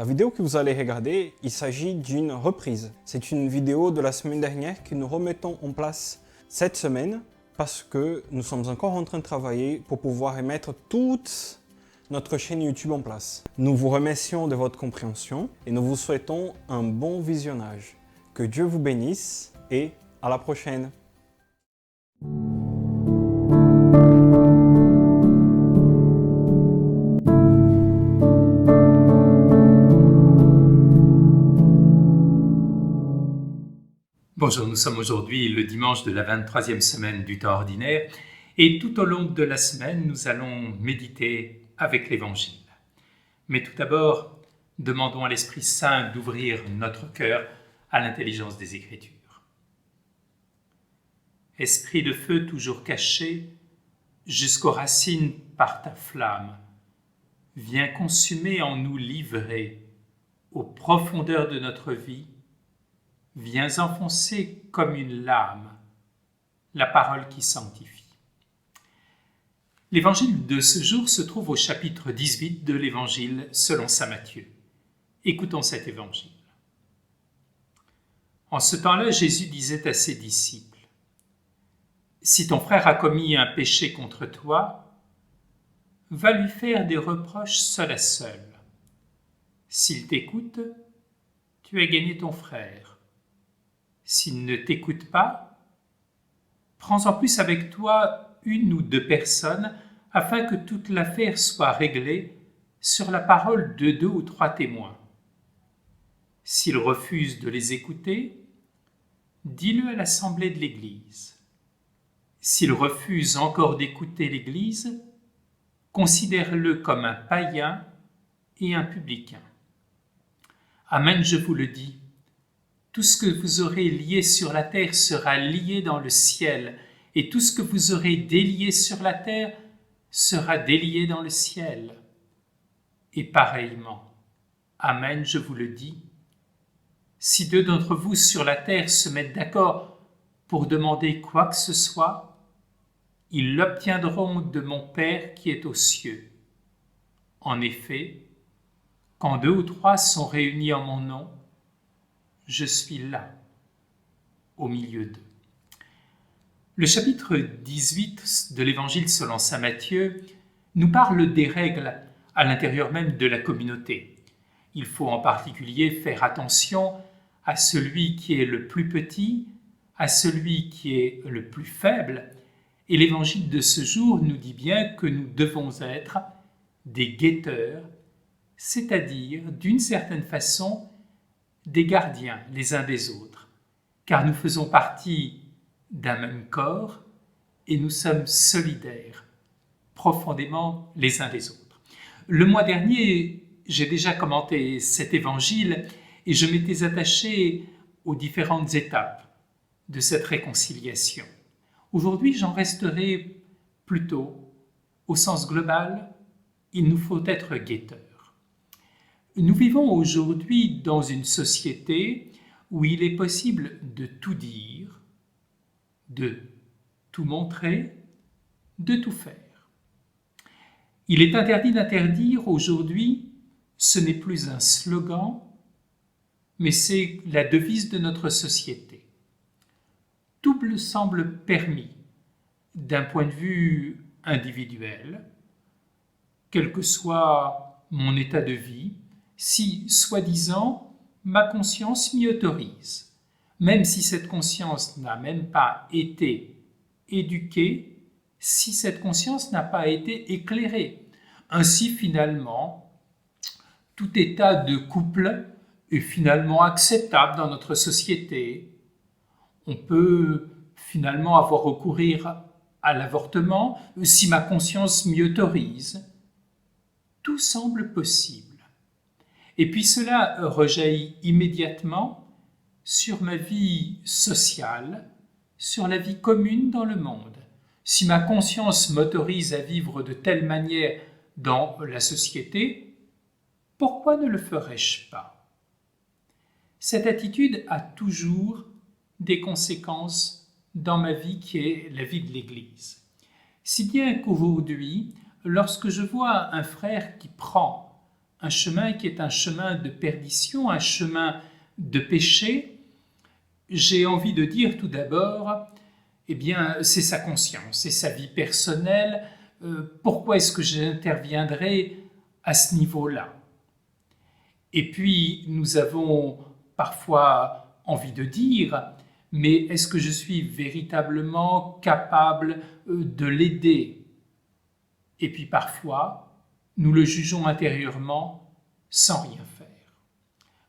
La vidéo que vous allez regarder, il s'agit d'une reprise. C'est une vidéo de la semaine dernière que nous remettons en place cette semaine parce que nous sommes encore en train de travailler pour pouvoir remettre toute notre chaîne YouTube en place. Nous vous remercions de votre compréhension et nous vous souhaitons un bon visionnage. Que Dieu vous bénisse et à la prochaine. Bonjour, nous sommes aujourd'hui le dimanche de la 23e semaine du temps ordinaire et tout au long de la semaine, nous allons méditer avec l'Évangile. Mais tout d'abord, demandons à l'Esprit Saint d'ouvrir notre cœur à l'intelligence des Écritures. Esprit de feu toujours caché, jusqu'aux racines par ta flamme, viens consumer en nous livrer aux profondeurs de notre vie. Viens enfoncer comme une lame la parole qui sanctifie. L'évangile de ce jour se trouve au chapitre 18 de l'évangile selon saint Matthieu. Écoutons cet évangile. En ce temps-là, Jésus disait à ses disciples : « Si ton frère a commis un péché contre toi, va lui faire des reproches seul à seul. S'il t'écoute, tu as gagné ton frère. S'il ne t'écoute pas, prends en plus avec toi une ou deux personnes afin que toute l'affaire soit réglée sur la parole de 2 ou 3 témoins. S'il refuse de les écouter, dis-le à l'assemblée de l'Église. S'il refuse encore d'écouter l'Église, considère-le comme un païen et un publicain. Amen, je vous le dis. Tout ce que vous aurez lié sur la terre sera lié dans le ciel, et tout ce que vous aurez délié sur la terre sera délié dans le ciel. Et pareillement, Amen, je vous le dis, si 2 d'entre vous sur la terre se mettent d'accord pour demander quoi que ce soit, ils l'obtiendront de mon Père qui est aux cieux. En effet, quand 2 ou 3 sont réunis en mon nom, je suis là, au milieu d'eux. Le chapitre 18 de l'Évangile selon saint Matthieu nous parle des règles à l'intérieur même de la communauté. Il faut en particulier faire attention à celui qui est le plus petit, à celui qui est le plus faible. Et l'Évangile de ce jour nous dit bien que nous devons être des guetteurs, c'est-à-dire, d'une certaine façon, des gardiens les uns des autres, car nous faisons partie d'un même corps et nous sommes solidaires profondément les uns des autres. Le mois dernier, j'ai déjà commenté cet évangile et je m'étais attaché aux différentes étapes de cette réconciliation. Aujourd'hui, j'en resterai plutôt au sens global, il nous faut être guetteurs. Nous vivons aujourd'hui dans une société où il est possible de tout dire, de tout montrer, de tout faire. Il est interdit d'interdire aujourd'hui, ce n'est plus un slogan, mais c'est la devise de notre société. Tout me semble permis d'un point de vue individuel, quel que soit mon état de vie, si, soi-disant, ma conscience m'y autorise, même si cette conscience n'a même pas été éduquée, si cette conscience n'a pas été éclairée. Ainsi, finalement, tout état de couple est finalement acceptable dans notre société. On peut finalement avoir recours à l'avortement si ma conscience m'y autorise. Tout semble possible. Et puis cela rejaillit immédiatement sur ma vie sociale, sur la vie commune dans le monde. Si ma conscience m'autorise à vivre de telle manière dans la société, pourquoi ne le ferais-je pas ? Cette attitude a toujours des conséquences dans ma vie qui est la vie de l'Église. Si bien qu'aujourd'hui, lorsque je vois un frère qui prend un chemin qui est un chemin de perdition, un chemin de péché, j'ai envie de dire tout d'abord, eh bien, c'est sa conscience, c'est sa vie personnelle. Pourquoi est-ce que j'interviendrai à ce niveau-là? Et puis, nous avons parfois envie de dire, mais est-ce que je suis véritablement capable de l'aider? Et puis parfois, nous le jugeons intérieurement sans rien faire.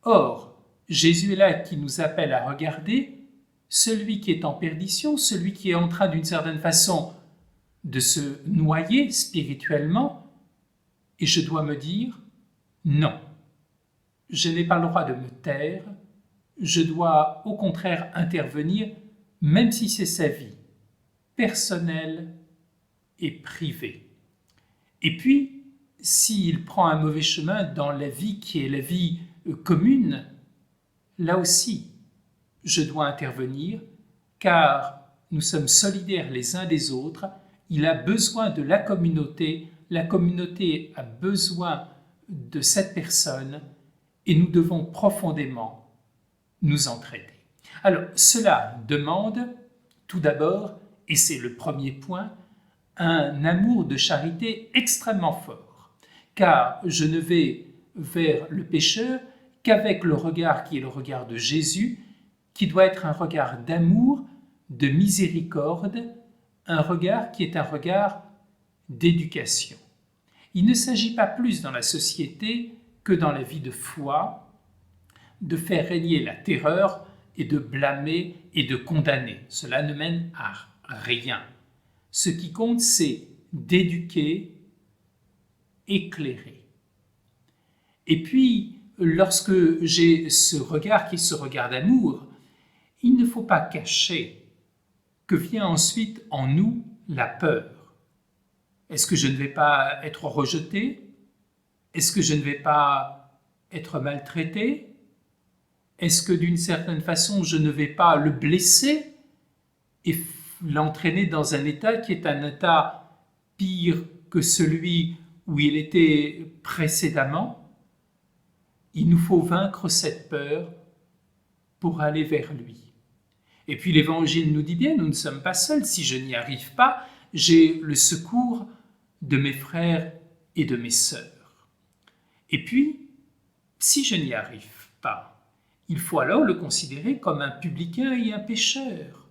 Or, Jésus est là qui nous appelle à regarder celui qui est en perdition, celui qui est en train d'une certaine façon de se noyer spirituellement, et je dois me dire, non, je n'ai pas le droit de me taire, je dois au contraire intervenir, même si c'est sa vie personnelle et privée. Et puis, s'il prend un mauvais chemin dans la vie qui est la vie commune, là aussi, je dois intervenir, car nous sommes solidaires les uns des autres, il a besoin de la communauté a besoin de cette personne, et nous devons profondément nous entraider. Alors, cela demande, tout d'abord, et c'est le premier point, un amour de charité extrêmement fort, car je ne vais vers le pécheur qu'avec le regard qui est le regard de Jésus, qui doit être un regard d'amour, de miséricorde, un regard qui est un regard d'éducation. Il ne s'agit pas plus dans la société que dans la vie de foi, de faire régner la terreur et de blâmer et de condamner. Cela ne mène à rien. Ce qui compte, c'est d'éduquer, éclairer. Et puis, lorsque j'ai ce regard qui est ce regard d'amour, il ne faut pas cacher que vient ensuite en nous la peur. Est-ce que je ne vais pas être rejeté? Est-ce que je ne vais pas être maltraité? Est-ce que d'une certaine façon je ne vais pas le blesser et l'entraîner dans un état qui est un état pire que celui où il était précédemment? Il nous faut vaincre cette peur pour aller vers lui. Et puis l'Évangile nous dit bien, nous ne sommes pas seuls. Si je n'y arrive pas, j'ai le secours de mes frères et de mes sœurs. Et puis, si je n'y arrive pas, il faut alors le considérer comme un publicain et un pécheur.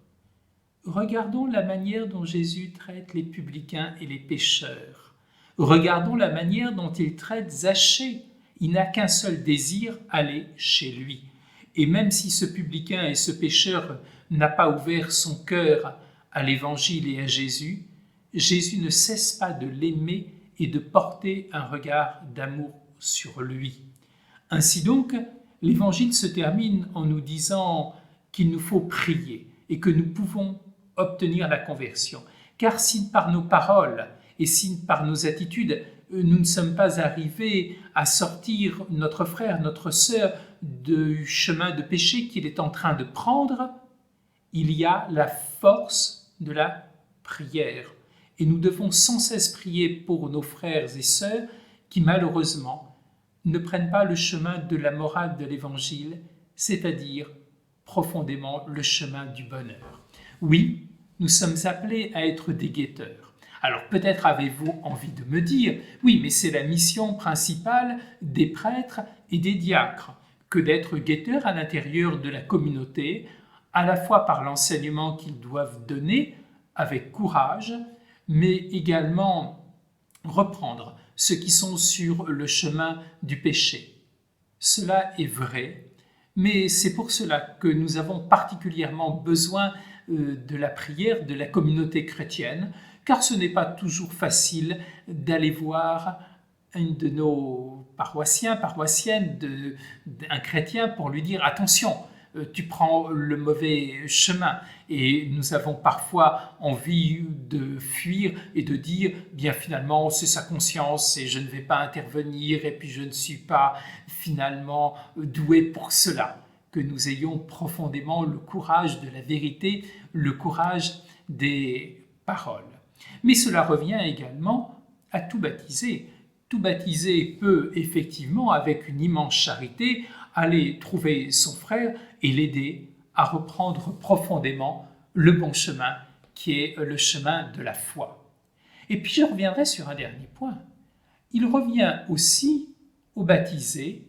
Regardons la manière dont Jésus traite les publicains et les pécheurs. Regardons la manière dont il traite Zachée. Il n'a qu'un seul désir, aller chez lui. Et même si ce publicain et ce pécheur n'a pas ouvert son cœur à l'Évangile et à Jésus, Jésus ne cesse pas de l'aimer et de porter un regard d'amour sur lui. Ainsi donc, l'Évangile se termine en nous disant qu'il nous faut prier et que nous pouvons obtenir la conversion. Car si par nos paroles et si par nos attitudes, nous ne sommes pas arrivés à sortir notre frère, notre sœur du chemin de péché qu'il est en train de prendre, il y a la force de la prière. Et nous devons sans cesse prier pour nos frères et sœurs qui malheureusement ne prennent pas le chemin de la morale de l'Évangile, c'est-à-dire profondément le chemin du bonheur. Oui, nous sommes appelés à être des guetteurs. Alors peut-être avez-vous envie de me dire, oui, mais c'est la mission principale des prêtres et des diacres, que d'être guetteurs à l'intérieur de la communauté, à la fois par l'enseignement qu'ils doivent donner avec courage, mais également reprendre ceux qui sont sur le chemin du péché. Cela est vrai, mais c'est pour cela que nous avons particulièrement besoin de la prière de la communauté chrétienne, car ce n'est pas toujours facile d'aller voir une de nos paroissiennes, un chrétien pour lui dire « Attention, tu prends le mauvais chemin ». Et nous avons parfois envie de fuir et de dire « Bien finalement, c'est sa conscience et je ne vais pas intervenir et puis je ne suis pas finalement doué pour cela ». Que nous ayons profondément le courage de la vérité, le courage des paroles. Mais cela revient également à tout baptiser tout baptisé peut effectivement, avec une immense charité, aller trouver son frère et l'aider à reprendre profondément le bon chemin qui est le chemin de la foi. Et puis je reviendrai sur un dernier point. Il revient aussi au baptisé